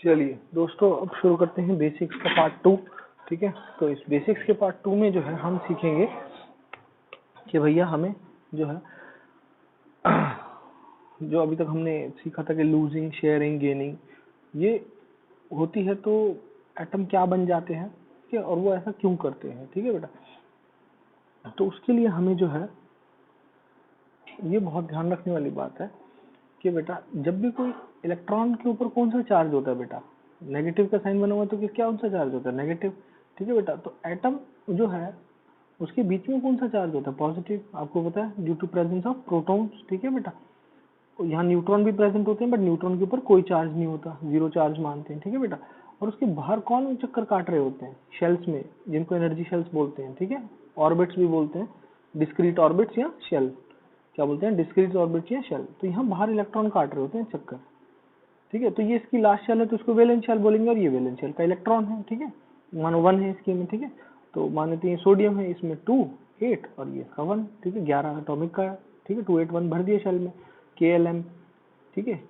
चलिए दोस्तों, अब शुरू करते हैं बेसिक्स का पार्ट 2। ठीक है, तो इस बेसिक्स के पार्ट 2 में जो है हम सीखेंगे कि भैया हमें जो है जो अभी तक हमने सीखा था कि लूजिंग, शेयरिंग, गेनिंग ये होती है, तो एटम क्या बन जाते हैं, ठीक है, और वो ऐसा क्यों करते हैं। ठीक है बेटा, तो उसके लिए हमें जो है ये बहुत ध्यान रखने वाली बात है कि बेटा जब भी कोई इलेक्ट्रॉन के ऊपर कौन सा चार्ज होता है बेटा, नेगेटिव का साइन बना हुआ है, तो क्या कौन सा चार्ज होता है, नेगेटिव। ठीक है बेटा, तो एटम जो है उसके बीच में कौन सा चार्ज होता है, पॉजिटिव। आपको पता है, due to presence of protons. ठीक है बेटा, यहाँ न्यूट्रॉन भी प्रेजेंट होते हैं, बट न्यूट्रॉन के ऊपर कोई चार्ज नहीं होता, जीरो चार्ज मानते हैं। ठीक है बेटा, और उसके बाहर कौन चक्कर काट रहे होते हैं, शेल्स में, जिनको एनर्जी शेल्स बोलते हैं। ठीक है, ऑर्बिट्स भी बोलते हैं, डिस्क्रीट ऑर्बिट्स या शेल, क्या बोलते हैं, डिस्क्रीट ऑर्बिट्स या शेल। तो यहाँ बाहर इलेक्ट्रॉन काट रहे होते हैं चक्कर। ठीक है, तो ये इसकी लास्ट शेल है, तो इसको वैलेंस शेल बोलेंगे, और ये वैलेंस शेल का इलेक्ट्रॉन है। ठीक है, मानो 1 है इसके में। ठीक है, तो मान लेते हैं सोडियम है, इसमें 2 8 और ये इसका 1। ठीक है, 11 एटॉमिक का है। ठीक है, 2 8 1 भर दिया शेल में, KLM। ठीक है,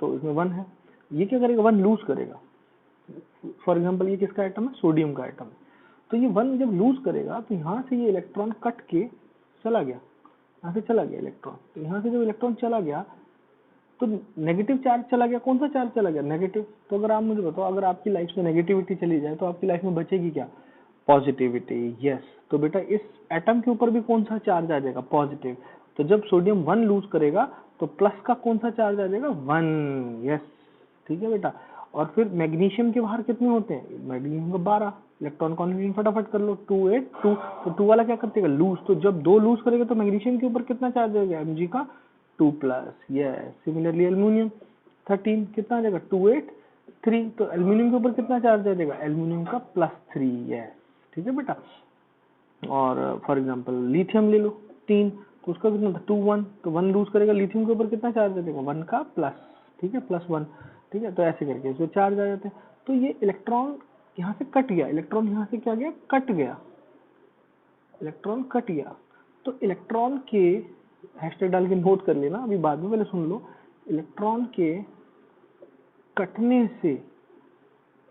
तो इसमें 1 है। ये क्या करेगा, 1 लूज करेगा। फॉर एग्जाम्पल ये किसका आइटम है, सोडियम का आइटम। तो ये 1 जब लूज करेगा, तो यहाँ से ये इलेक्ट्रॉन कट के चला गया, यहाँ से चला गया इलेक्ट्रॉन। तो यहाँ से जब इलेक्ट्रॉन चला गया तो नेगेटिव चार्ज चला गया। कौन सा चार्ज चला गया, नेगेटिव। तो अगर आप मुझे बताओ, अगर आपकी लाइफ में नेगेटिविटी चली जाए तो आपकी लाइफ में बचेगी क्या, पॉजिटिविटी। यस, तो बेटा इस एटम के ऊपर भी कौन सा चार्ज आ जाएगा, पॉजिटिव। तो जब सोडियम 1 लूज करेगा तो प्लस का कौन सा चार्ज आ जाएगा, 1। यस, ठीक है बेटा। और फिर मैग्नीशियम के बाहर कितने होते हैं, मैग्नीशियम का 12। इलेक्ट्रॉन कॉन्फिगरेशन फटाफट कर लो, 2 8 2। तो 2 वाला क्या करतेगा, लूज। तो जब 2 लूज करेगा तो मैग्नीशियम के ऊपर कितना चार्ज आ जाएगा, Mg का 2 प्लस। यस, सिमिलरली एल्यूमिनियम 13 कितना आ जाएगा, 2 8 3। तो एल्यूमिनियम के ऊपर कितना चार्ज आ जाएगा, एल्यूमिनियम का +3। यस, ठीक है बेटा। और फॉर एग्जांपल लिथियम ले लो 3, तो उसका कितना था, 2 1। तो 1 लूज करेगा, लिथियम के ऊपर कितना चार्ज आ जाएगा, 1 का प्लस। ठीक है, +1। ठीक है, तो ऐसे करके इसमें चार्ज आ जाते हैं। तो ये इलेक्ट्रॉन यहाँ से कट गया, इलेक्ट्रॉन यहाँ से क्या गया, कट गया, इलेक्ट्रॉन कट गया। तो इलेक्ट्रॉन के हैशटैग डाल के नोट कर लेना, अभी बाद में, पहले सुन लो। इलेक्ट्रॉन के कटने से,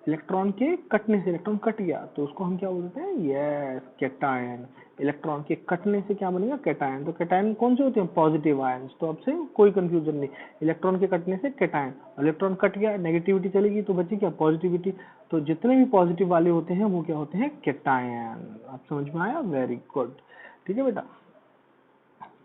इलेक्ट्रॉन के कटने से इलेक्ट्रॉन कट गया, तो उसको हम क्या बोलते हैं, यस, कैटायन। इलेक्ट्रॉन के कटने से क्या बनेगा, कैटायन। तो कैटायन कौन से होते हैं, पॉजिटिव आयंस। तो अब से कोई कंफ्यूजन नहीं, इलेक्ट्रॉन के कटने से कैटायन। इलेक्ट्रॉन कट गया, नेगेटिविटी चलेगी, तो बची क्या, पॉजिटिविटी। तो जितने भी पॉजिटिव वाले होते हैं वो क्या होते हैं, कैटायन। आप समझ में आया, वेरी गुड। ठीक है बेटा,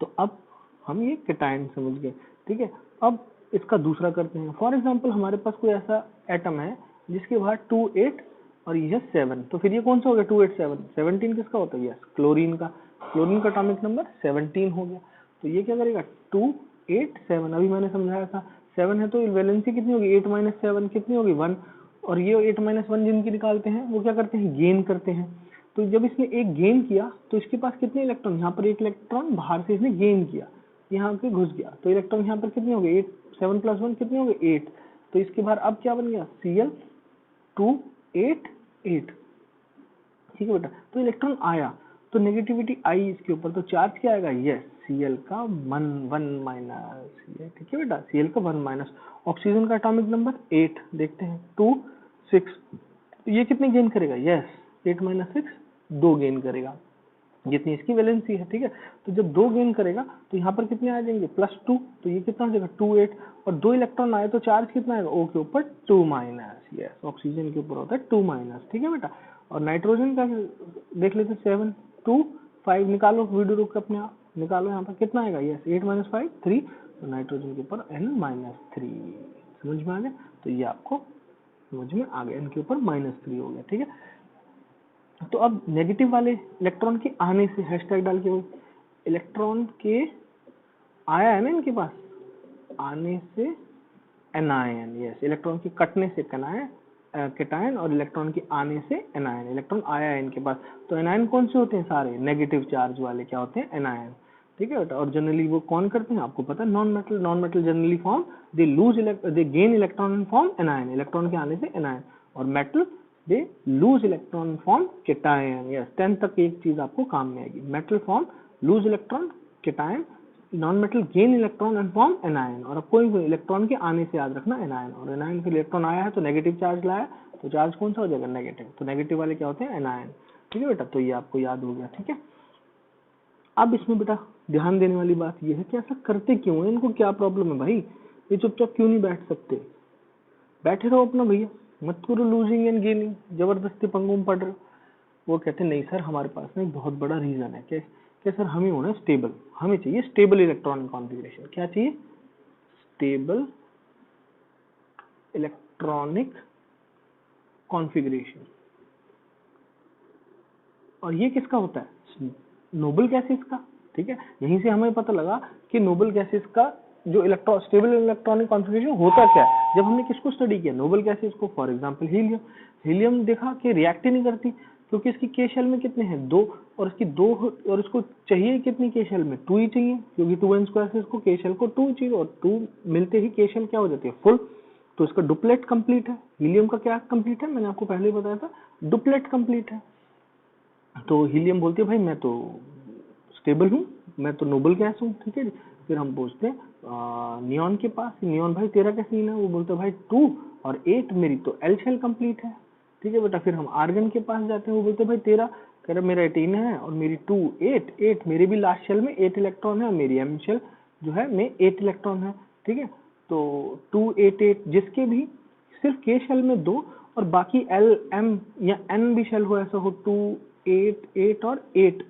तो अब हम ये कैटायन समझ गए। ठीक है, अब इसका दूसरा करते हैं। फॉर एग्जांपल हमारे पास कोई ऐसा एटम है जिसके बाहर 2 8 और ये 7। तो फिर ये कौन सा हो गया, 2 8 7। 17 किसका होता है, यस, क्लोरीन का। क्लोरीन का एटॉमिक नंबर 17 हो गया। तो ये क्या करेगा, 2 8 7। अभी मैंने समझाया था 7 है, तो वैलेंसी कितनी होगी, 8 - 7 कितनी होगी, 1। और ये 8 - 1 जिनकी निकालते हैं वो क्या करते हैं, गेन करते हैं। तो जब इसने एक गेन किया तो इसके पास कितने इलेक्ट्रॉन, यहाँ पर एक इलेक्ट्रॉन बाहर से इसने गेन किया, यहाँ पे घुस गया, तो इलेक्ट्रॉन यहाँ पर कितने हो गए, 8 7 + 1 कितने हो गए, 8। तो इसके बाहर अब क्या बन गया, Cl 2 8 8। ठीक है बेटा, तो इलेक्ट्रॉन आया, तो नेगेटिविटी आई इसके ऊपर, तो चार्ज क्या आएगा, यस, Cl का 1 - ठीक है बेटा, Cl का 1 - ऑक्सीजन का एटॉमिक नंबर 8 देखते हैं, 2 6। ये कितने गेन करेगा, यस, 8 - 6 2 गेन करेगा, जितनी इसकी वैलेंसी है। ठीक है, तो जब 2 गेन करेगा तो यहाँ पर कितने आ जाएंगे, +2। तो ये कितना हो जाएगा, 2 8। और 2 इलेक्ट्रॉन आए तो चार्ज कितना आएगा, O के ऊपर 2 - यस, ऑक्सीजन के ऊपर होता है 2 - ठीक है बेटा। और नाइट्रोजन का देख लेते 7 2 5। निकालो, वीडियो रोक अपने आप निकालो, यहाँ पर कितना आएगा, यस, 8 - 5 3। तो नाइट्रोजन के ऊपर N - 3। समझ में आ गया, तो ये आपको समझ में आ गया, इनके ऊपर -3 हो गया। ठीक है, तो अब नेगेटिव वाले इलेक्ट्रॉन के आने से हैशटैग डाल के, इलेक्ट्रॉन के आया है ना इनके पास, आने से एनायन। यस, इलेक्ट्रॉन के कटने से कैटायन, और इलेक्ट्रॉन के आने से एनायन। इलेक्ट्रॉन आया है इनके पास, तो एनायन कौन से होते हैं, सारे नेगेटिव चार्ज वाले क्या होते हैं, एनायन। ठीक है बेटा, और जनरली वो कौन करते हैं, आपको पता है, non metal. Non metal generally form, they gain electron in form anion, electron के आने से एनायन। और metal they lose electron form cation. Yes, 10 तक एक चीज आपको काम में आएगी, metal form loose electron cation, non metal gain electron and form anion, और अब कोई इलेक्ट्रॉन के आने से याद रखना एनायन, और एनायन फिर इलेक्ट्रॉन आया है तो नेगेटिव चार्ज लाया, तो चार्ज कौन सा हो जाएगा नेगेटिव, तो नेगेटिव वाले क्या होते हैं एनायन। ठीक है बेटा, तो ये आपको याद हो गया। ठीक है, अब इसमें बेटा ध्यान देने वाली बात ये है कि ऐसा करते क्यों है, इनको क्या प्रॉब्लम है भाई, ये चुपचाप क्यों नहीं बैठ सकते, बैठे रहो अपना भैया, मत करो लूजिंग एंड गेनिंग, जबरदस्ती पंगों में पड़ रहे हो। वो कहते हैं नहीं सर हमारे पास ना एक बहुत बड़ा रीजन है, क्या सर, हमें होना स्टेबल, हमें चाहिए स्टेबल इलेक्ट्रॉनिक कॉन्फ़िगरेशन। क्या चाहिए, स्टेबल इलेक्ट्रॉनिक कॉन्फ़िगरेशन। और ये किसका होता है, नोबल गैसेस का। ठीक है, यहीं से हमें पता लगा कि नोबल गैसेस का जो स्टेबल इलेक्ट्रॉनिक कॉन्फ़िगरेशन होता क्या है, जब हमने किसको स्टडी किया, नोबल गैसेस को। फॉर एग्जांपल हीलियम, हीलियम देखा कि रिएक्ट ही नहीं करती, क्योंकि इसकी के शेल में कितने हैं, 2, और इसकी 2, और इसको चाहिए कितनी के शेल में, 2 ही चाहिए, क्योंकि 2n² से इसको के शेल को 2 चाहिए, और 2 मिलते ही के शेल क्या हो जाती है, फुल। तो इसका डुप्लेट कंप्लीट है। हीलियम का क्या कंप्लीट है, मैंने आपको पहले ही बताया था, डुप्लेट कंप्लीट है। तो हीलियम बोलती है भाई मैं तो स्टेबल हूँ, मैं तो नोबल गैस हूँ। ठीक है, फिर हम पूछते हैं नियॉन के पास, नियॉन भाई तेरा क्या सीन है, वो बोलते भाई 2 और 8 मेरी तो एल शेल कंप्लीट है। ठीक है बेटा, फिर हम आर्गन के पास जाते हैं, वो बोलते भाई तेरा, कह रहा मेरा 18 है और मेरी 2 8 मेरे भी लास्ट शेल में 8 इलेक्ट्रॉन है, और मेरी एम शेल जो है में 8 इलेक्ट्रॉन है। ठीक है, तो 2 8 8 जिसके भी सिर्फ के शेल में 2 और बाकी एल एम या एन भी शेल हो, ऐसा हो 2 8 8 और 8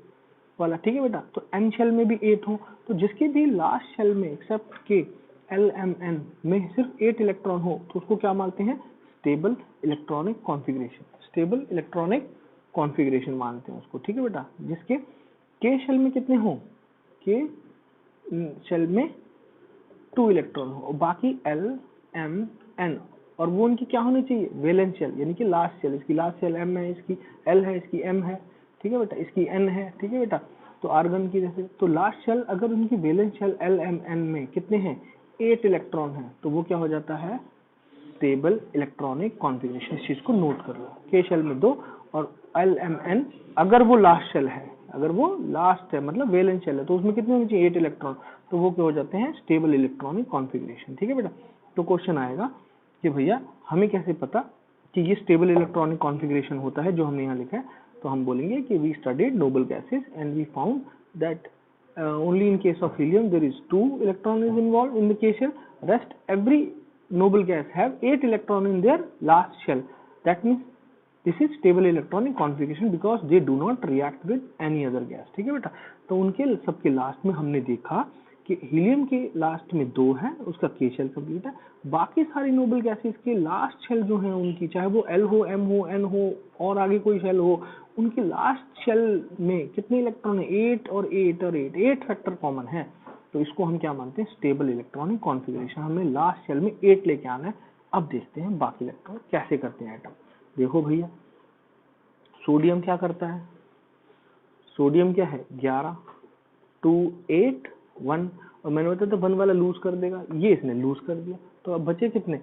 वाला। ठीक है बेटा, तो एन शेल में भी 8 हो, तो जिसके भी लास्ट शेल में एक्सेप्ट के एल एम एन में सिर्फ 8 इलेक्ट्रॉन हो, तो उसको क्या मानते हैं, stable electronic configuration. Stable electronic configuration मानते हैं उसको। ठीक है बेटा, जिसके के शेल में कितने हो, के शेल में 2 इलेक्ट्रॉन हो, और बाकी एल एम एन, और वो उनकी क्या होनी चाहिए, वैलेंस शेल, यानी कि लास्ट शेल। इसकी लास्ट शेल एम है, इसकी एल है, इसकी एम है। ठीक है बेटा, इसकी एन है। ठीक है बेटा, तो आर्गन की जैसे, तो लास्ट शेल अगर उनकी valence shell L M N में कितने हैं, 8 इलेक्ट्रॉन है, तो वो क्या हो जाता है, स्टेबल इलेक्ट्रॉनिक कॉन्फ़िगरेशन। इस चीज को नोट कर लो, के शेल में 2 और एल एम एन अगर वो लास्ट शेल है, अगर वो लास्ट है मतलब वैलेंस शेल है, तो उसमें कितने होने चाहिए, 8 इलेक्ट्रॉन, तो वो क्या हो जाते हैं, स्टेबल इलेक्ट्रॉनिक कॉन्फ़िगरेशन। ठीक है बेटा, तो क्वेश्चन आएगा कि भैया हमें कैसे पता कि ये स्टेबल इलेक्ट्रॉनिक कॉन्फ़िगरेशन होता है जो हमने यहाँ लिखा है, तो हम बोलेंगे कि we studied noble gases and we found that only in case of helium there is 2 electron is involved in the K shell, rest every noble gas have 8 electron in their last shell. That means this is stable electronic configuration because they do not react with any other gas. ठीक है बेटा, तो उनके सबके last में हमने देखा कि हीलियम के लास्ट में 2 है, उसका के शेल कंप्लीट है, बाकी सारी नोबल गैसेस के लास्ट शेल जो है उनकी, चाहे वो एल हो, एम हो, एन हो, और आगे कोई शेल हो, उनकी लास्ट शेल में कितने इलेक्ट्रॉन है, 8 और 8 और 8 फैक्टर कॉमन है, तो इसको हम क्या मानते हैं, स्टेबल इलेक्ट्रॉनिक कॉन्फ़िगरेशन। हमें लास्ट शेल में 8 लेके आना है। अब देखते हैं बाकी इलेक्ट्रॉन कैसे करते हैं एटम। देखो भैया, सोडियम क्या करता है, सोडियम क्या है, 11 2 8 1, और मैंने बताया था 1 वाला लूज कर देगा, ये इसने लूज कर दिया, तो अब बचे कितने,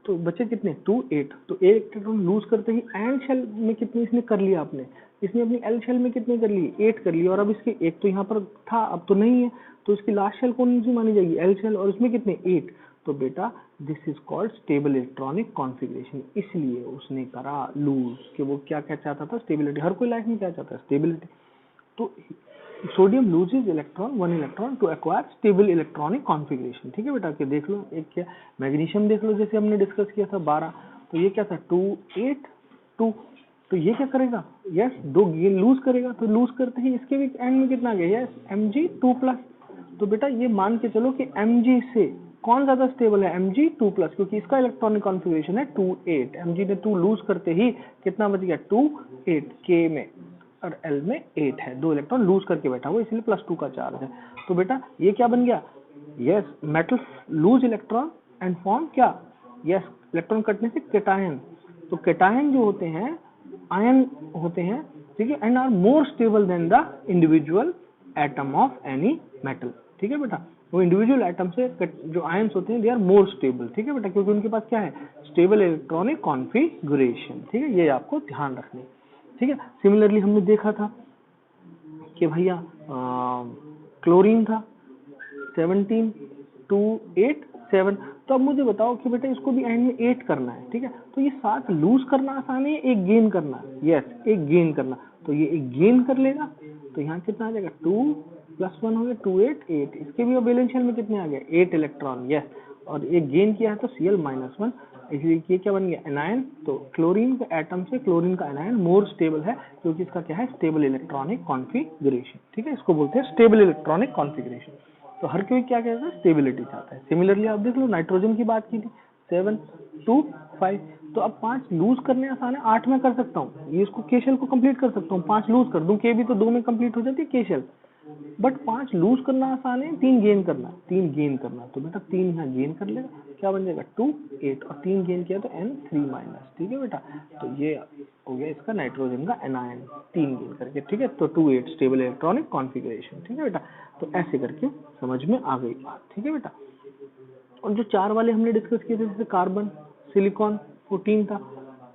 तो बचे कितने 2 8, तो एक इलेक्ट्रॉन लूज करते ही एन शेल में कितने इसने कर लिया, आपने इसने अपनी एल शेल में कितने कर लिए, 8 कर लिए, और अब इसके एक तो यहाँ पर था अब तो नहीं है, तो इसकी लास्ट शेल कौन सी मानी जाएगी, एल शेल, और इसमें कितने 8, तो बेटा this is called stable electronic configuration. इसलिए उसने करा लूज, कि वो क्या चाहता था, स्टेबिलिटी। हर कोई लाइफ में क्या चाहता है, स्टेबिलिटी। तो sodium loses electron 1 electron to acquire stable electronic configuration. ठीक है बेटा, कि देख लो, एक क्या मैग्नीशियम देख लो, जैसे हमने डिस्कस किया था 12, तो ये क्या था 2 8 2, तो ये क्या करेगा, यस 2 लूज करेगा, तो लूज करते ही इसके भी एंड में कितना आ गया, यस Mg2+। तो बेटा ये मान के चलो कि Mg से कौन ज्यादा स्टेबल है, Mg2+, क्योंकि इसका इलेक्ट्रॉनिक कॉन्फ़िगरेशन है 2 8, Mg ने 2 लूज करते ही कितना बच गया 2 8, K में और L में 8 है, 2 इलेक्ट्रॉन लूज करके बैठा हुआ, इसलिए +2 का चार्ज है। तो बेटा ये क्या बन गया, yes metal loose electron and form क्या, यस इलेक्ट्रॉन कटने से केटायन। तो केटायन जो होते हैं आयन होते हैं, ठीक है, and are more stable than the individual atom of any metal. ठीक है बेटा, वो इंडिविजुअल एटम से जो आयंस होते हैं दे आर मोर स्टेबल। ठीक है बेटा, क्योंकि उनके पास क्या है, स्टेबल इलेक्ट्रॉनिक कॉन्फ़िगरेशन। ठीक है, ये आपको ध्यान रखनी। ठीक है, सिमिलरली हमने देखा था कि भैया क्लोरीन था 17 2 8 7। तो अब मुझे बताओ कि बेटा इसको भी एंड में 8 करना है, ठीक है। तो ये 7 लूज करना आसान है, एक गेन करना है, यस एक गेन करना। तो ये एक गेन कर लेगा, तो यहाँ कितना आ जाएगा 2 + 1 हो गया 2 8 8। इसके भी वैलेंस शेल में कितने आ गए 8 इलेक्ट्रॉन, यस। और एक गेन किया है तो Cl-1, इसलिए ये क्या बन गया एनायन। तो क्लोरीन के एटम से क्लोरीन का एनायन मोर स्टेबल है, क्योंकि इसका क्या है स्टेबल इलेक्ट्रॉनिक कॉन्फ़िगरेशन, ठीक है। इसको बोलते हैं स्टेबल इलेक्ट्रॉनिक कॉन्फ़िगरेशन। तो हर कोई क्या कहता है स्टेबिलिटी चाहता है। सिमिलरली आप देख लो नाइट्रोजन की बात की थी 7 2 5। तो अब 5 लूज करने आसान है, 8 में कर सकता हूँ, ये इसको के शेल को कंप्लीट कर सकता हूँ, 5 लूज कर दूं, के भी तो 2 में कंप्लीट हो जाती है के शेल। बट 5 लूज करना आसान है, 3 गेन करना, 3 गेन करना। तो बेटा 3 यहाँ गेन कर लेगा, क्या बन जाएगा 2 8 और 3 गेन किया तो N3-, ठीक है बेटा। तो ये हो गया इसका नाइट्रोजन का एनायन 3 गेन करके, ठीक है। तो 2 8 स्टेबल इलेक्ट्रॉनिक कॉन्फ़िगरेशन, ठीक है बेटा। तो ऐसे करके समझ में आ गई बात, ठीक है बेटा। और जो 4 वाले हमने डिस्कस किए थे जैसे कार्बन सिलिकॉन 14 था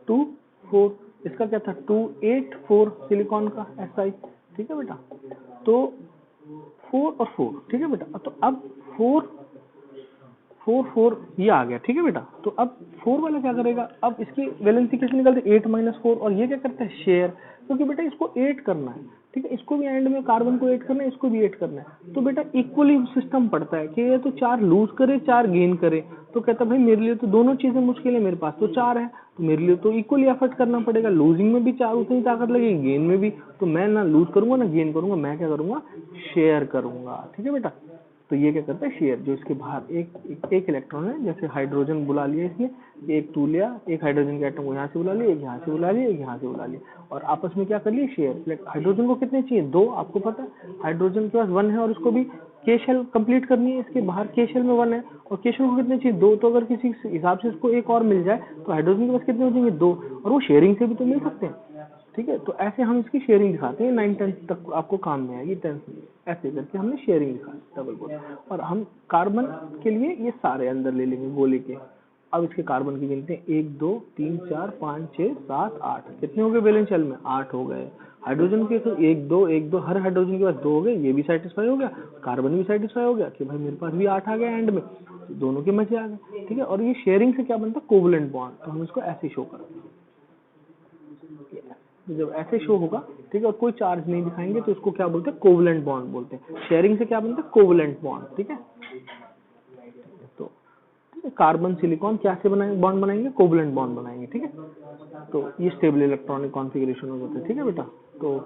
2 4, इसका क्या था 2 8 4 सिलिकॉन का SI, ठीक है बेटा। तो 4 और 4, ठीक है बेटा। तो अब 4 4 4 ये आ गया, ठीक है बेटा। तो अब 4 वाला क्या करेगा, अब इसकी वैलेंसी कैसे निकलती है 8 - 4, और ये क्या करता है शेयर, क्योंकि बेटा इसको 8 करना है, ठीक है। इसको भी एंड में कार्बन को 8 करना है, इसको भी 8 करना है। तो बेटा इक्वली सिस्टम पड़ता है कि ये तो 4 लूज करे 4 गेन करे। तो कहता भाई मेरे लिए तो दोनों चीजें मुश्किल है, मेरे पास तो 4 है, तो मेरे लिए तो इक्वली एफर्ट करना पड़ेगा, लूजिंग में भी 4 उतनी ताकत लगेगी, गेन में भी। तो मैं ना लूज करूंगा ना गेन करूंगा, मैं क्या करूंगा शेयर करूंगा, ठीक है बेटा। तो ये क्या करता है शेयर, जो इसके बाहर एक इलेक्ट्रॉन है, जैसे हाइड्रोजन बुला लिया इसने, एक 2 लिया, एक हाइड्रोजन के एटम को यहाँ से बुला लिया, एक यहाँ से बुला लिया, एक यहाँ से बुला लिया, और आपस में क्या कर लिए शेयर। हाइड्रोजन को कितने चाहिए 2, आपको पता है हाइड्रोजन के पास 1 है, और उसको भी के शेल कंप्लीट करनी है, इसके बाहर के शेल में 1 है, और के शेल को कितने चाहिए 2। तो अगर किसी हिसाब से इसको एक और मिल जाए तो हाइड्रोजन के पास कितने हो जाएंगे 2, और वो शेयरिंग से भी तो मिल सकते हैं, ठीक है। तो ऐसे हम इसकी शेयरिंग दिखाते हैं, 9 10 तक आपको काम में आएगी, 10 ऐसे करके हमने शेयरिंग दिखाई डबल बॉन्ड। और हम कार्बन के लिए ये सारे अंदर ले लेंगे गोले के। अब इसके कार्बन की गिनते हैं 1 2 3 4 5 6 7 8, कितने हो गए वैलेंस शेल में 8 हो गए। हाइड्रोजन के तो 1 2 1 2, हर हाइड्रोजन के पास 2 हो गए, ये भी सेटिस्फाई हो गया, कार्बन भी सेटिस्फाई हो गया कि भाई मेरे पास भी 8 आ गया एंड में, तो दोनों के मजे आ गए, ठीक है। और ये शेयरिंग से क्या बनता है कोवलेंट बॉन्ड। तो हम इसको ऐसे शो करते हैं, जब ऐसे शो होगा, ठीक है, और कोई चार्ज नहीं दिखाएंगे तो इसको क्या बोलते हैं कोवलेंट बॉन्ड बोलते हैं। शेयरिंग से क्या बनता है कोवलेंट बॉन्ड, ठीक है। तो कार्बन सिलिकॉन क्या से बनाएंगे बॉन्ड बनाएंगे कोवलेंट बॉन्ड बनाएंगे, ठीक है। तो ये स्टेबल इलेक्ट्रॉनिक कॉन्फ़िगरेशन हो जाता है, ठीक है बेटा। तो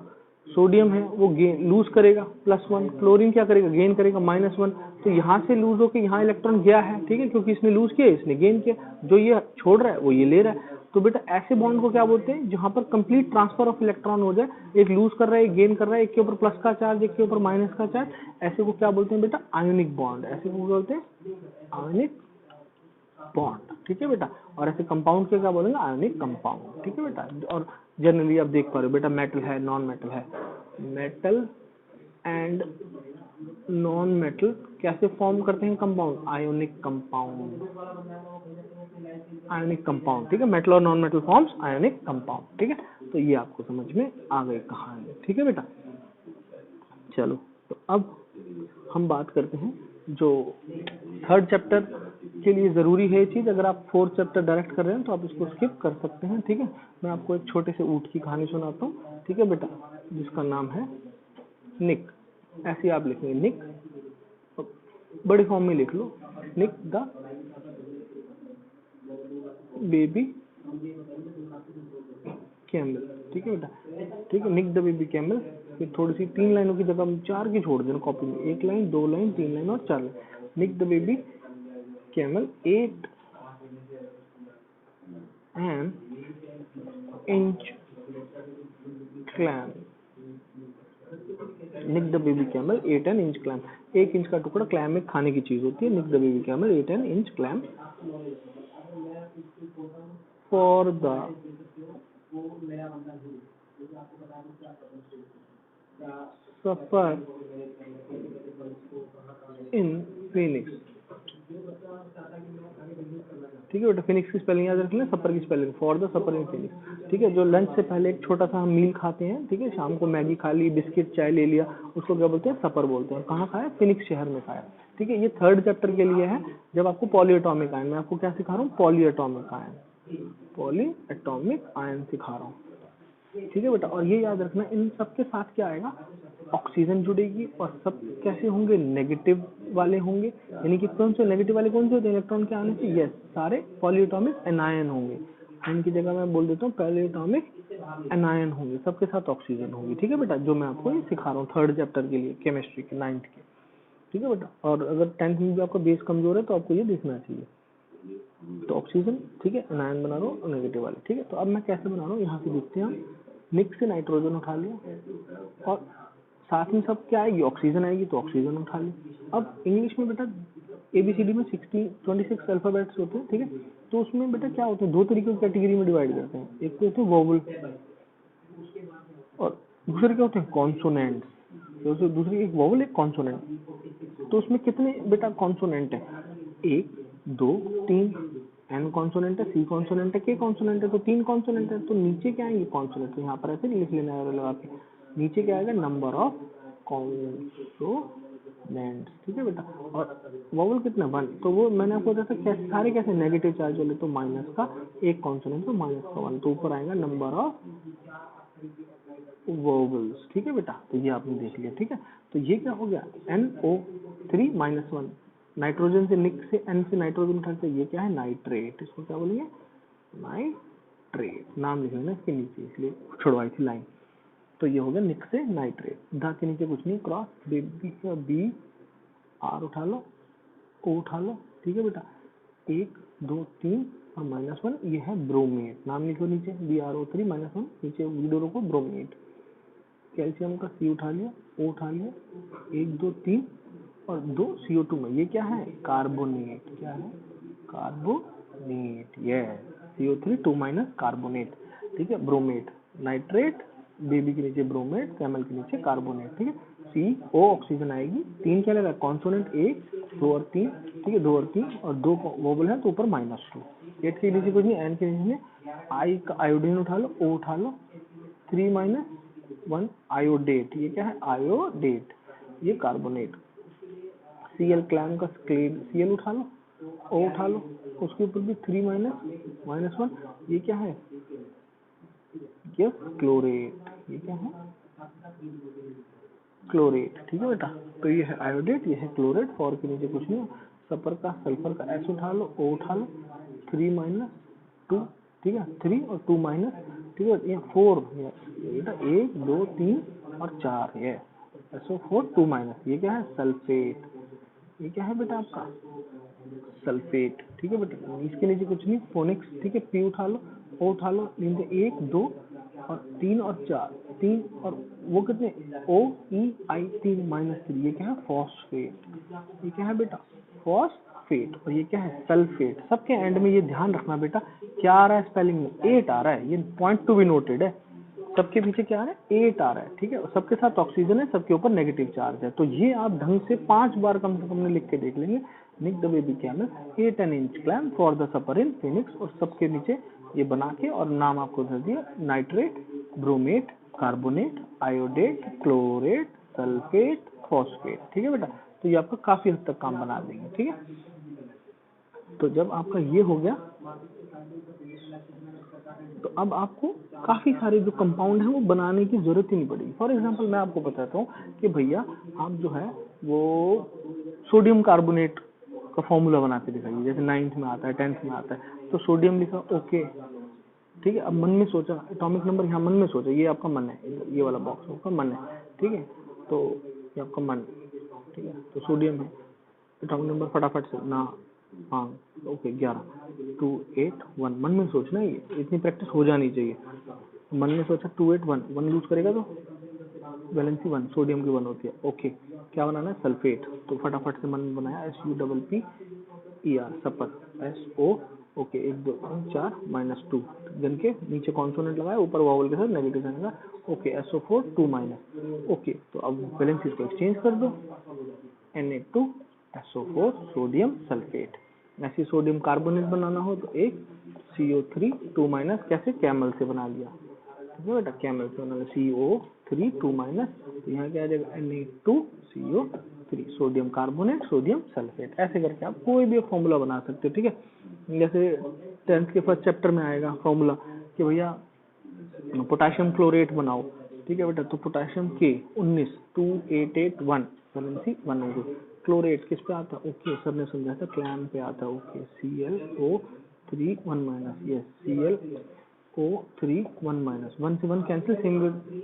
सोडियम है वो गेन लूज करेगा +1, क्लोरीन क्या करेगा गेन करेगा -1। तो यहाँ से लूज होकर यहाँ इलेक्ट्रॉन गया है, ठीक है, क्योंकि इसने लूज किया इसने गेन किया, जो ये छोड़ रहा है वो ये ले रहा है। तो बेटा ऐसे बॉन्ड को क्या बोलते हैं जहां पर कंप्लीट ट्रांसफर ऑफ इलेक्ट्रॉन हो जाए, एक लूज कर रहा है एक गेन कर रहा है, एक के ऊपर प्लस का चार्ज एक के ऊपर माइनस का चार्ज, ऐसे को क्या बोलते हैं बेटा आयोनिक बॉन्ड, ऐसे को बोलते हैं आयोनिक बॉन्ड, ठीक है बेटा। और ऐसे कंपाउंड के क्या बोलेंगे आयोनिक कंपाउंड, ठीक है बेटा। और जनरली आप देख पा रहे हो बेटा मेटल है नॉन मेटल है, मेटल एंड नॉन मेटल कैसे फॉर्म करते हैं compound ionic compound, ionic compound, ठीक है। मेटल और non metal forms ionic compound, ठीक है। तो ये आपको समझ में आ गई कहानी, ठीक है बेटा। चलो तो अब हम बात करते हैं जो 3rd चैप्टर के लिए जरूरी है ये चीज। अगर आप 4th चैप्टर डायरेक्ट कर रहे हैं तो आप इसको स्किप कर सकते हैं, ठीक है। मैं आपको एक छोटे से ऊंट की कहानी सुनाता हूँ, ठीक है बेटा, जिसका नाम है निक। ऐसे आप लिखेंगे निक, बड़े फॉर्म में लिख लो, निक द बेबी कैमल, ठीक है बेटा, ठीक है। निक द बेबी कैमल, फिर थोड़ी सी 3 लाइनों की जगह 4 की छोड़ देना कॉपी में, 1 लाइन 2 लाइन 3 लाइन और 4 line. Nick the baby camel 8 an inch clam, nick the baby camel 8 an inch clam, 1 inch का टुकड़ा क्लैम एक खाने की चीज होती है। Nick the baby camel 8 an inch clam for the suffer in Phoenix, ठीक है बेटा, फिनिक्स की स्पेलिंग याद रख लें, सपर की spelling, for the supper in Phoenix. ठीक है, जो लंच से पहले एक छोटा सा हम मील खाते हैं, ठीक है, शाम को मैगी खा ली, बिस्किट चाय ले लिया, उसको क्या बोलते हैं, सपर बोलते हैं। कहाँ खाया, फिनिक्स शहर में खाया। ठीक है, ये थर्ड चैप्टर के लिए है, जब आपको पॉलीएटॉमिक आयन, मैं आपको क्या सिखा रहा हूँ, पॉलीएटॉमिक आयन, पॉलीएटॉमिक आयन सिखा रहा हूँ। ठीक है बेटा, और ये याद रखना, इन सब के साथ क्या आएगा, ऑक्सीजन जुड़ेगी, और सब कैसे होंगे, नेगेटिव वाले होंगे। यानी कि कौन से नेगेटिव वाले, कौन से होते हैं, इलेक्ट्रॉन के आने से, यस, सारे पॉलीएटॉमिक एनायन होंगे। आयन की जगह मैं बोल देता हूँ पॉलीएटॉमिक एनायन होंगे, सबके साथ ऑक्सीजन होगी। ठीक है बेटा, जो मैं आपको ये सिखा रहा हूँ थर्ड चैप्टर के लिए, केमिस्ट्री के 9th के। ठीक है बेटा, और अगर 10th में भी आपका बेस कमजोर है तो आपको ये देखना चाहिए। तो ऑक्सीजन, ठीक है, एनायन बना रहा हूँ नेगेटिव वाले। ठीक है, तो अब मैं कैसे बना रहा हूँ, यहाँ से देखते हैं हम। निक से नाइट्रोजन उठा लिया, और साथ में सब क्या आएगी, ऑक्सीजन आएगी, तो ऑक्सीजन उठा ली। अब इंग्लिश में बेटा ABCD में 26 अल्फाबेट्स होते हैं। ठीक है, तो उसमें बेटा क्या होते हैं, दो तरीके की कैटेगरी में डिवाइड करते हैं। एक तो होते हैं वोवल, और दूसरे क्या होते हैं, कॉन्सोनेंट्स। तो दूसरी, एक वोवल, एक कॉन्सोनेंट। तो उसमें कितने बेटा कॉन्सोनेंट है, 1 2 3। N कॉन्सोनेंट है, C कॉन्सोनेंट है, K कॉन्सोनेंट है, तो 3 कॉन्सोनेंट है। तो नीचे क्या आएंगे, कॉन्सोनेंट, तो यहाँ पर ऐसे लिख लेना है लगा के, नीचे क्या आएगा, नंबर ऑफ कॉन्सोनेंट्स। ठीक है बेटा, और वोवल कितना, 1। तो वो मैंने आपको बताया था कैसे, सारे कैसे, नेगेटिव चार्ज वाले, तो माइनस का एक कॉन्सोनेंट, तो माइनस का 1, तो ऊपर आएगा नंबर ऑफ वोवल्स। ठीक है बेटा, तो ये आपने देख लिया। ठीक है, तो ये क्या हो गया, NO3-1, नाइट्रोजन से, निक से, N से नाइट्रोजन उठाते, ये क्या है, नाइट्रेट। इसको क्या बोलेंगे, नाइट्रेट, नाम लिखना ना इसके नीचे, इसलिए छुड़वाई थी लाइन। तो ये हो गया निक से नाइट्रेट। धा के नीचे कुछ नहीं, क्रॉस, B R उठा लो, O उठा लो। ठीक है बेटा, 1 2 3 और -1, ये है ब्रोमेट, नाम लिखो नीचे, BrO3-1, नीचे वीडियो रोको, ब्रोमेट। कैल्शियम का C उठा लिया, O उठा लिया, 1 2 3 और 2 CO2 में, ये क्या है, कार्बोनेट। क्या है, कार्बोनेट, ये CO3 2- कार्बोनेट। ठीक है, ब्रोमेट, नाइट्रेट, बेबी के नीचे ब्रोमेट, कैमल के नीचे कार्बोनेट। ठीक है, CO ऑक्सीजन आएगी, 3 क्या लगा, कॉन्सोनेंट 1 2 और 3। ठीक है, 2 और 3, और 2 वोबल है, तो ऊपर -2। 8 के नीचे कुछ नहीं, N के नीचे I का आयोडीन उठा लो, O उठा लो, 3-1 आयोडेट, ये क्या है, आयोडेट, ये कार्बोनेट। Cl क्लैम का Cl उठा लो, O उठा लो, उसके ऊपर भी 3-1, ये क्या है, ये क्लोरेट, ये क्या है, क्लोरेट। ठीक है बेटा, तो ये है आयोडेट, ये है क्लोरेट। फॉर के नीचे कुछ नहीं, सपर का, सल्फर का S उठा लो, O उठा लो, 3-2। ठीक है, 3 और 2-। ठीक है, ये 4, बेटा 1 2 3 और 4, ये SO4 2-। ये क्या है, सल्फेट, ये क्या है बेटा आपका, सल्फेट। ठीक है बेटा, इसके नीचे कुछ नहीं, फोनिक्स। ठीक है, P उठा लो, O उठा लो, 1 2 और 3 और 4, 3 और वो कितने, OEI 3-3, ये क्या है, फॉस्फेट। ये क्या है बेटा, फॉस्फेट। और ये क्या है, सल्फेट। सबके एंड में ये ध्यान रखना बेटा, क्या आ रहा है स्पेलिंग में, 8 आ रहा है, ये पॉइंट टू बी नोटेड है। सबके पीछे क्या आ रहा है, 8 आ रहा है। ठीक है, सबके साथ ऑक्सीजन है, सबके ऊपर नेगेटिव चार्ज है। तो ये आप ढंग से 5 बार कम से कम लिख के देख लेंगे। Nick the baby chemist 8 inch clam for the supper in Phoenix, और सबके नीचे ये बना के, और नाम आपको दे दिया, nitrate, bromate, carbonate, iodate, chlorate, sulphate, phosphate. ठीक है बेटा, तो ये आपका काफी हद तक काम बना देंगे। ठीक है, तो जब आपका ये हो गया, तो अब आपको काफी सारे जो कंपाउंड हैं वो बनाने की जरूरत ही नहीं पड़ेगी। फॉर एग्जांपल मैं आपको बताता हूँ कि भैया आप जो है वो सोडियम कार्बोनेट का फॉर्मूला बना के दिखाइए, जैसे 9th में आता है, 10th में आता है। तो सोडियम लिखा, ओके, ठीक है। अब मन में सोचा, एटॉमिक नंबर यहाँ मन में सोचा, ये आपका मन है, ये वाला बॉक्स आपका मन है। ठीक है, तो ये आपका मन, ठीक है, तो सोडियम है, एटॉमिक नंबर फटाफट से ना, हाँ, ओके, 11 2 8 1, मन में सोचना, ये इतनी प्रैक्टिस हो जानी चाहिए। मन में सोचा 2 8 1, 1 यूज करेगा तो वैलेंसी 1, सोडियम की 1 होती है। ओके, क्या बनाना है, सल्फेट। तो फटाफट से मन में बनाया, SUPPER, सपर, SO, ओके, 1 2 3 4 -2, जन के नीचे कॉन्सोनेंट लगाया, ऊपर वावल के साथ नेगेटिव साइन लगा, ओके, SO4 2-। ओके, तो अब वैलेंसी को एक्सचेंज कर दो, Na2 SO4 सोडियम सल्फेट, ऐसे सोडियम कार्बोनेट बनाना हो तो एक CO3 2 माइनस कैसे कैमल से बना लिया, ठीक है बेटा, कैमल से बना लिया CO3 2 माइनस, तो यहाँ क्या आ जाएगा Na2CO3 sodium carbonate sodium sulphate. ऐसे करके आप कोई भी फॉर्मूला बना सकते हो, ठीक है। जैसे 10th के फर्स्ट चैप्टर में आएगा फॉर्मूला कि भैया पोटेशियम क्लोरेट बनाओ, ठीक है बेटा, तो पोटेशियम के 19 2881 वैलेंसी 1 होगी, क्लोरेट किस पे आता है, ओके सर ने समझा था क्लैम पे आता है, okay ClO3 1 minus, yes ClO3 1 minus, 1 से 1 कैंसिल, सेम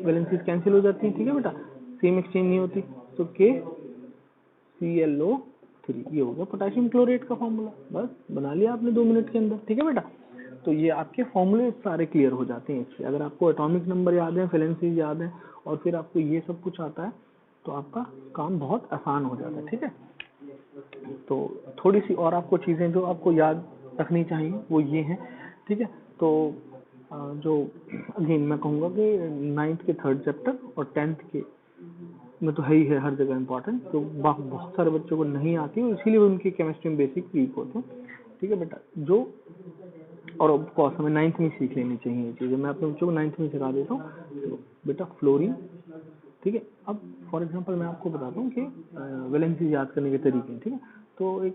वैलेंसीज कैंसिल हो जाती है, ठीक है बेटा, सेम एक्सचेंज नहीं होती, तो के ClO3 ये हो गया पोटेशियम क्लोरेट का फॉर्मूला, बस बना लिया आपने 2 मिनट के अंदर, ठीक है बेटा। तो ये आपके फॉर्मूले सारे क्लियर हो जाते हैं इससे, अगर आपको एटॉमिक नंबर याद है, वैलेंसीज याद है और फिर आपको ये सब कुछ आता है तो आपका काम बहुत आसान हो जाता है, ठीक है। तो थोड़ी सी और आपको चीज़ें जो आपको याद रखनी चाहिए वो ये हैं, ठीक है। तो जो अगेन मैं कहूँगा कि 9th के 3rd चैप्टर और 10th के में तो है ही है हर जगह इम्पोर्टेंट, तो बहुत सारे बच्चों को नहीं आती है इसीलिए उनकी केमिस्ट्री में बेसिक वीक होते हैं, ठीक है बेटा। जो और ऑफ कोर्स हमें 9th में सीख लेनी चाहिए ये चीज़ें, मैं अपने बच्चों को 9th में सिखा देता हूँ। तो बेटा फ्लोरीन, ठीक है। अब फॉर एग्जांपल मैं आपको बताता हूँ कि वैलेंसी याद करने के तरीके, ठीक है। तो एक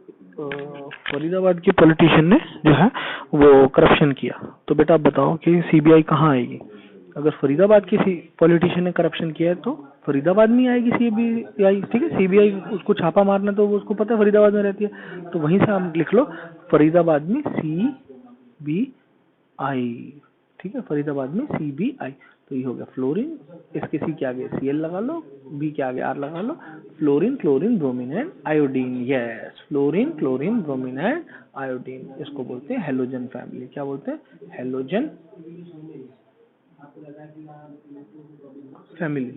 फरीदाबाद के पॉलिटिशियन ने जो है वो करप्शन किया, तो बेटा आप बताओ कि CBI कहाँ आएगी? अगर फरीदाबाद के पॉलिटिशियन ने करप्शन किया है तो फरीदाबाद में आएगी CBI, ठीक है। CBI उसको छापा मारना तो वो उसको पता है फरीदाबाद में रहती है, तो वहीं से आप लिख लो फरीदाबाद में CBI, ठीक है, फरीदाबाद में CBI। तो ये हो गया फ्लोरीन, इसके C के आगे Cl लगा लो, B के आगे R लगा लो, fluorine chlorine bromine and iodine, yes fluorine chlorine bromine and iodine, इसको बोलते हैं हेलोजन फैमिली। क्या बोलते हैं? हेलोजन फैमिली,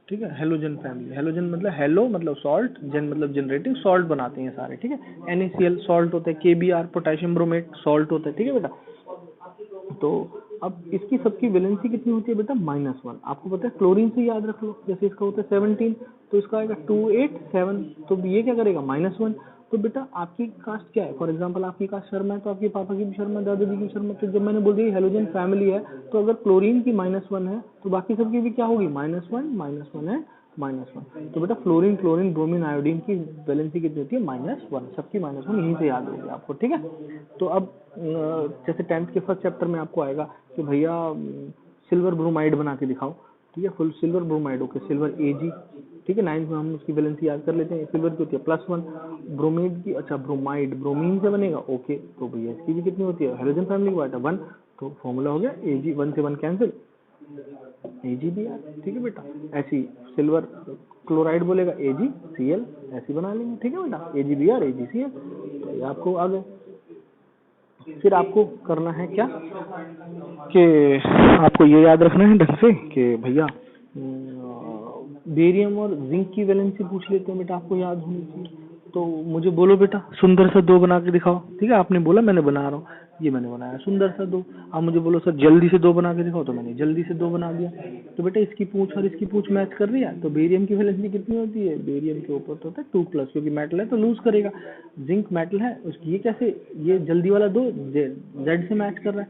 ठीक है। हेलोजन फैमिली, हेलोजन मतलब हेलो मतलब सॉल्ट, जन मतलब जनरेटिंग, सॉल्ट बनाते हैं सारे, ठीक है। NaCl सॉल्ट होता है, KBr पोटेशियम ब्रोमेट सॉल्ट होता है, ठीक है बेटा। तो अब इसकी सबकी वैलेंसी कितनी होती है बेटा? -1। आपको पता है क्लोरीन से याद रख लो, जैसे इसका होता है 17 तो इसका आएगा 287, तो ये क्या करेगा -1। तो बेटा आपकी कास्ट क्या है? फॉर एग्जांपल आपकी कास्ट शर्मा है तो आपके पापा की भी शर्मा, दादाजी की शर्मा, तो जब मैंने बोल दिया हेलोजन फैमिली है तो अगर क्लोरीन की -1 है तो बाकी सबकी भी क्या होगी? -1 -1 है -1। तो बेटा फ्लोरीन क्लोरीन ब्रोमीन आयोडीन की वैलेंसी कितनी होती है? -1, सबकी -1 यहीं से याद होगी आपको, ठीक है। तो अब जैसे 10th के फर्स्ट चैप्टर में आपको आएगा कि भैया सिल्वर ब्रोमाइड बना के दिखाओ, ठीक है। Full silver bromide, okay silver Ag, ठीक है। 9th में हम उसकी वैलेंसी याद कर लेते हैं, सिल्वर की होती है +1, ब्रोमीड की, अच्छा ब्रोमाइड ब्रोमीन से बनेगा, ओके, तो भैया इसकी भी कितनी होती है? हेलोजन फैमिली की बात है 1, तो फॉर्मूला हो गया Ag, 1 से 1 कैंसिल, AgBr, ठीक है बेटा। ऐसी सिल्वर क्लोराइड बोलेगा AgCl, ऐसी बना लेंगे, ठीक है बेटा, AgBr AgCl, तो ये आपको आ गए। फिर आपको करना है क्या कि आपको ये याद रखना है ढंग से कि भैया बेरियम और जिंक की वैलेंसी पूछ लेते हैं बेटा, आपको याद होनी चाहिए। तो मुझे बोलो बेटा सुंदर सा 2 बना के दिखाओ, ठीक है। आपने बोला मैंने बना रहा हूँ, ये मैंने बनाया सुंदर सा 2। आप मुझे बोलो सर जल्दी से 2 बना के दिखाओ, तो मैंने जल्दी से 2 बना दिया। तो बेटा इसकी पूंछ और इसकी पूंछ मैच कर रही है, तो बेरियम की वैलेंसी कितनी होती है? बेरियम के ऊपर तो होता है 2+, क्योंकि मेटल है तो लूज करेगा। जिंक मेटल है, उसकी ये कैसे, ये जल्दी वाला 2 जेड से मैच कर रहा है,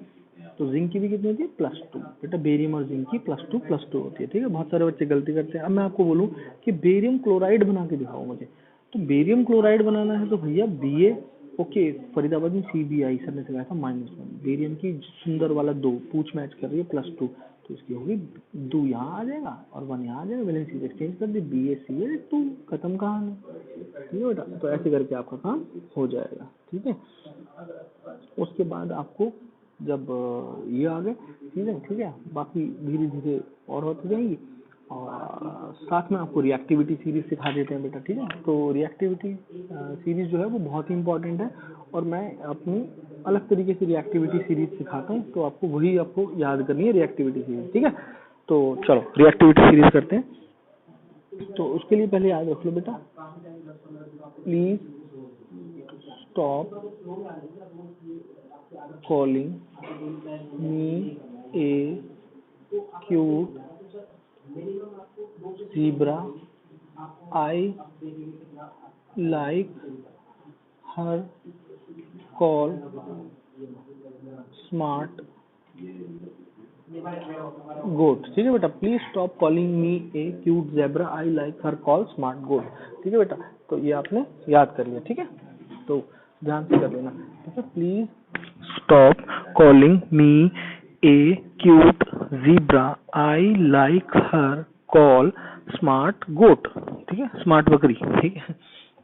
तो जिंक की भी कितनी होती है? +2। बेटा बेरियम और जिंक की +2 होती है, ठीक है। बहुत सारे बच्चे गलती करते हैं। अब मैं आपको बोलूं कि बेरियम क्लोराइड बना के दिखाओ मुझे, तो बेरियम क्लोराइड बनाना है तो भैया Ba, ओके फरीदाबाद में CBI सर ने सिखाया था -1, बेरियम की सुंदर वाला 2 पूछ मैच कर रही है +2, तो इसकी होगी 2 यहाँ आ जाएगा और 1 यहाँ आ जाएगा, वैलेंसी एक्सचेंज कर दी, BaCl 2, खत्म कहानी, ठीक है बेटा। तो ऐसे करके आपका काम हो जाएगा, ठीक है। उसके बाद आपको जब ये आ गए चीज़ें, ठीक है, बाकी धीरे धीरे और होती जाएंगी, और साथ में आपको रिएक्टिविटी सीरीज सिखा देते हैं बेटा, ठीक है। तो रिएक्टिविटी सीरीज जो है वो बहुत ही इंपॉर्टेंट है, और मैं अपनी अलग तरीके से रिएक्टिविटी सीरीज सिखाता हूँ, तो आपको वही आपको याद करनी है रिएक्टिविटी सीरीज, ठीक है। तो चलो रिएक्टिविटी सीरीज करते हैं। तो उसके लिए पहले याद रख लो बेटा, please stop calling me a cute zebra. I like her call smart goat. ठीक है बेटा, please stop calling me a cute zebra, I like her, call smart goat. ठीक है बेटा, तो ये आपने याद कर लिया। ठीक है, तो ध्यान से कर लेना। ठीक है, please stop calling me a cute zebra, I like her, call smart goat. ठीक है, स्मार्ट बकरी। ठीक है,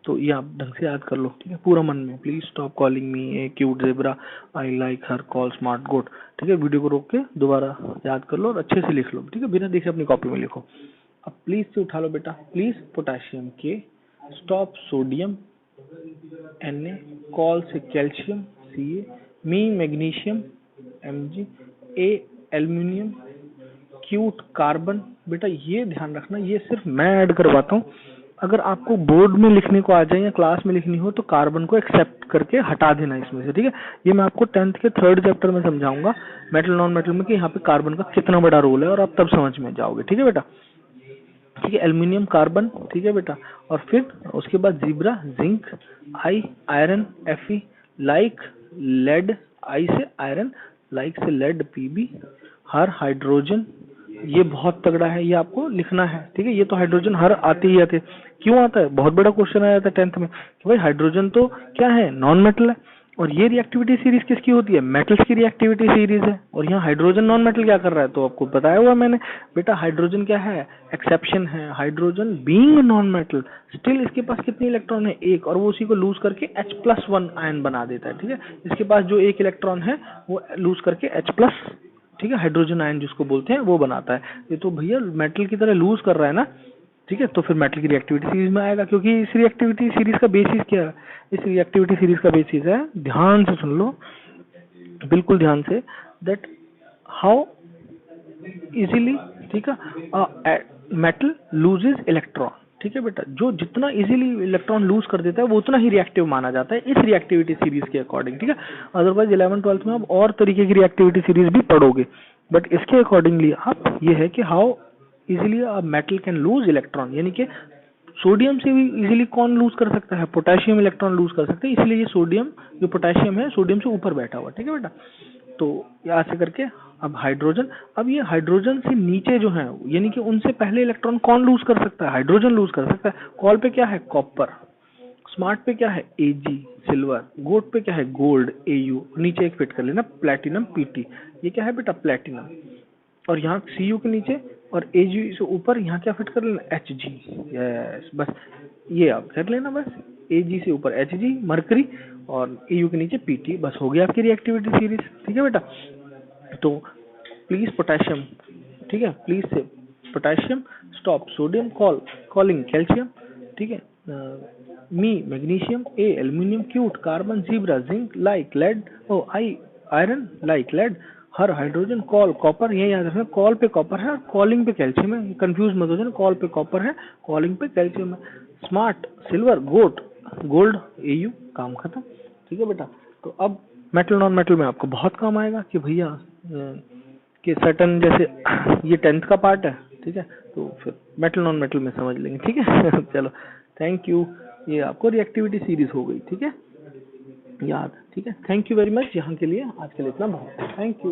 तो ये आप ढंग से याद कर लो। ठीक है, पूरा मन में, please stop calling me a cute zebra, I like her, call smart goat. ठीक है, वीडियो को रोक के दोबारा याद कर लो और अच्छे से लिख लो। ठीक है, बिना देखे अपनी कॉपी में लिखो। अब प्लीज से उठा लो बेटा, प्लीज पोटेशियम के, स्टॉप सोडियम Na, कॉल से कैल्शियम Ca, मी मैग्नीशियम Mg, ए एल्यूमिनियम, क्यूट कार्बन। बेटा ये ध्यान रखना, ये सिर्फ मैं ऐड करवाता हूँ। अगर आपको बोर्ड में लिखने को आ जाए या क्लास में लिखनी हो तो कार्बन को एक्सेप्ट करके हटा देना इसमें से। ठीक है, ये मैं आपको 10th के 3rd चैप्टर में समझाऊंगा मेटल नॉन मेटल में कि यहाँ पे कार्बन का कितना बड़ा रोल है, और आप तब समझ में जाओगे। ठीक है बेटा, ठीक है, एल्यूमिनियम कार्बन। ठीक है बेटा, और फिर उसके बाद जीब्रा जिंक, आई आयरन Fe, लाइक लेड, आई से आयरन, लाइक से लेड Pb, हर हाइड्रोजन। ये बहुत तगड़ा है, ये आपको लिखना है। ठीक है, ये तो हाइड्रोजन हर आते ही आते। क्यों आता है, बहुत बड़ा क्वेश्चन आया था 10th में कि भाई हाइड्रोजन तो क्या है, नॉन मेटल है, और ये रिएक्टिविटी सीरीज किसकी होती है, मेटल्स की रिएक्टिविटी सीरीज है, और यहाँ हाइड्रोजन नॉन मेटल क्या कर रहा है, तो आपको बताया हुआ मैंने बेटा, हाइड्रोजन क्या है, एक्सेप्शन है। Hydrogen being non metal still इसके पास कितने इलेक्ट्रॉन है, एक, और वो उसी को लूज करके H+1 आयन बना देता है। ठीक है, इसके पास जो एक इलेक्ट्रॉन है वो लूज करके H+, ठीक है, हाइड्रोजन आयन जिसको बोलते हैं वो बनाता है। ये तो भैया मेटल की तरह लूज कर रहा है ना। ठीक है, तो फिर मेटल की रिएक्टिविटी सीरीज में आएगा, क्योंकि इस रिएक्टिविटी सीरीज का बेसिस क्या है, इस रिएक्टिविटी सीरीज का बेसिस है, ध्यान से सुन लो, बिल्कुल ध्यान से, दैट हाउ इजीली, ठीक है, मेटल लूजेस इलेक्ट्रॉन। ठीक है बेटा, जो जितना इजीली इलेक्ट्रॉन लूज कर देता है वो उतना ही रिएक्टिव माना जाता है इस रिएक्टिविटी सीरीज के अकॉर्डिंग। ठीक है, अदरवाइज 11th-12th में आप और तरीके की रिएक्टिविटी सीरीज भी पढ़ोगे, बट इसके अकॉर्डिंगली आप ये है कि how easily a metal can lose electron, यानी कि सोडियम से भी इजीली कौन लूज कर सकता है, पोटेशियम इलेक्ट्रॉन लूज कर सकते हैं, इसलिए ये सोडियम, जो पोटेशियम है सोडियम से ऊपर बैठा हुआ। ठीक है बेटा, तो यहाँ से करके अब हाइड्रोजन, अब ये हाइड्रोजन से नीचे जो है, यानी कि उनसे पहले इलेक्ट्रॉन कौन लूज कर सकता है, हाइड्रोजन लूज कर सकता है। कॉल पे क्या है, कॉपर, स्मार्ट पे क्या है, Ag सिल्वर, गोल्ड पे क्या है, गोल्ड Au, नीचे एक फिट कर लेना प्लेटिनम Pt, ये क्या है बेटा, प्लेटिनम, और यहाँ Cu के नीचे और Ag से ऊपर यहाँ क्या फिट कर लेना, Hg। यस, बस ये आप कर लेना, बस Ag से ऊपर Hg मरकरी, और Au के नीचे Pt, बस हो गया आपकी रिएक्टिविटी सीरीज। ठीक है बेटा, तो प्लीज पोटेशियम, ठीक है, प्लीज से potassium, stop sodium, calling calcium. ठीक है, me magnesium, a aluminium, cute carbon, zebra zinc, like lead, oh I iron, like lead, her hydrogen, call copper. ये याद रखना, कॉल पे कॉपर है और कॉलिंग पे कैल्शियम है, कंफ्यूज मत हो जाना, कॉल पे कॉपर है, कॉलिंग पे कैल्शियम है। स्मार्ट सिल्वर, गोल्ड Au, काम खत्म। ठीक है बेटा, तो अब मेटल नॉन मेटल में आपको बहुत काम आएगा कि भैया कि सर्टन, जैसे ये 10th का पार्ट है। ठीक है, तो फिर मेटल नॉन मेटल में समझ लेंगे। ठीक है चलो, थैंक यू, ये आपको रिएक्टिविटी सीरीज हो गई। ठीक है, याद। ठीक है, थैंक यू वेरी मच, यहाँ के लिए आज के लिए इतना बहुत, थैंक यू।